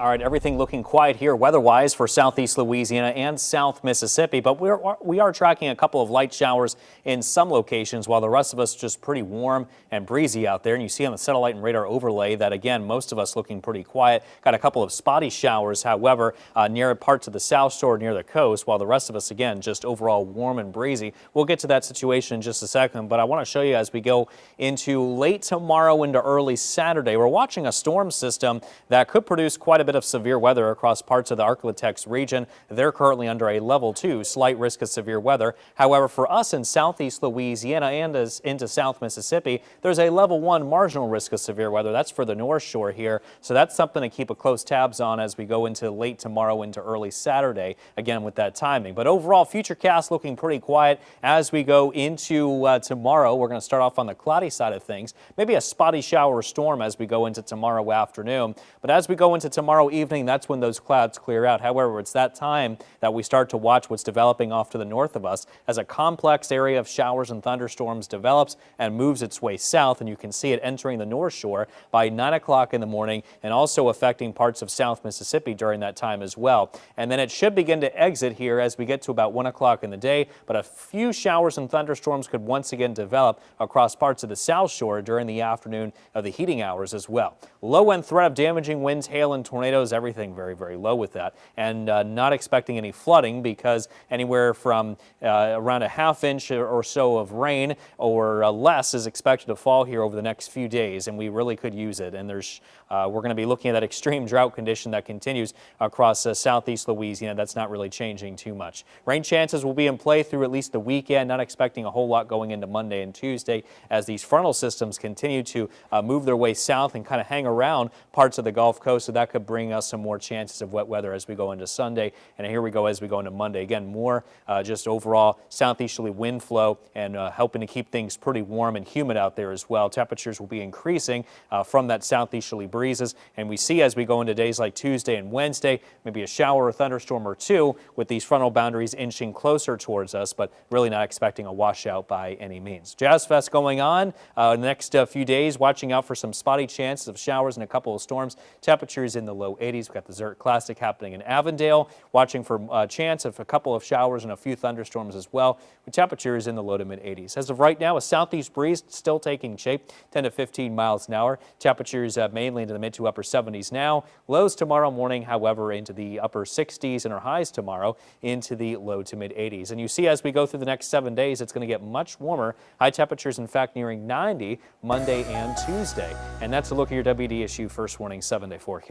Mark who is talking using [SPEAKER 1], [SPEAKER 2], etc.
[SPEAKER 1] All right, everything looking quiet here weather-wise for southeast Louisiana and south Mississippi, but we are tracking a couple of light showers in some locations while the rest of us just pretty warm and breezy out there. And you see on the satellite and radar overlay that, again, most of us looking pretty quiet. Got a couple of spotty showers, however, near parts of the south shore near the coast, while the rest of us, again, just overall warm and breezy. We'll get to that situation in just a second, but I want to show you as we go into late tomorrow into early Saturday. We're watching a storm system that could produce quite a bit of severe weather across parts of the Arklatex region. They're currently under a level 2, slight risk of severe weather. However, for us in southeast Louisiana and into south Mississippi, there's a level 1 marginal risk of severe weather. That's for the North Shore here. So that's something to keep a close tabs on as we go into late tomorrow into early Saturday, again with that timing. But overall, futurecast looking pretty quiet as we go into tomorrow. We're going to start off on the cloudy side of things. Maybe a spotty shower or storm as we go into tomorrow afternoon. But as we go into tomorrow evening, that's when those clouds clear out. However, it's that time that we start to watch what's developing off to the north of us as a complex area of showers and thunderstorms develops and moves its way south. And you can see it entering the North Shore by 9 o'clock in the morning and also affecting parts of South Mississippi during that time as well. And then it should begin to exit here as we get to about 1 o'clock in the day. But a few showers and thunderstorms could once again develop across parts of the South Shore during the afternoon of the heating hours as well. Low-end threat of damaging winds, hail, and tornadoes, everything very, very low with that. And not expecting any flooding because anywhere from around a ½ inch or so of rain or less is expected to fall here over the next few days, and we really could use it. And we're going to be looking at that extreme drought condition that continues across southeast Louisiana. That's not really changing too much. Rain chances will be in play through at least the weekend, not expecting a whole lot going into Monday and Tuesday as these frontal systems continue to move their way south and kind of hang around parts of the Gulf Coast, so that could bring us some more chances of wet weather as we go into Sunday. And here we go as we go into Monday. Again, more just overall southeasterly wind flow and helping to keep things pretty warm and humid out there as well. Temperatures will be increasing from that southeasterly breezes, and we see as we go into days like Tuesday and Wednesday, maybe a shower or thunderstorm or two with these frontal boundaries inching closer towards us, but really not expecting a washout by any means. Jazz Fest going on the next few days, watching out for some spotty chances of showers and a couple of storms. Temperatures in the low 80s. We've got the Zurich Classic happening in Avondale, watching for a chance of a couple of showers and a few thunderstorms as well, with temperatures in the low to mid 80s. As of right now, a southeast breeze still taking shape, 10 to 15 miles an hour. Temperatures mainly into the mid to upper 70s now. Lows tomorrow morning, however, into the upper 60s, and our highs tomorrow into the low to mid 80s. And you see as we go through the next 7 days, it's going to get much warmer. High temperatures, in fact, nearing 90 Monday and Tuesday. And that's a look at your WDSU First Warning 7-day forecast.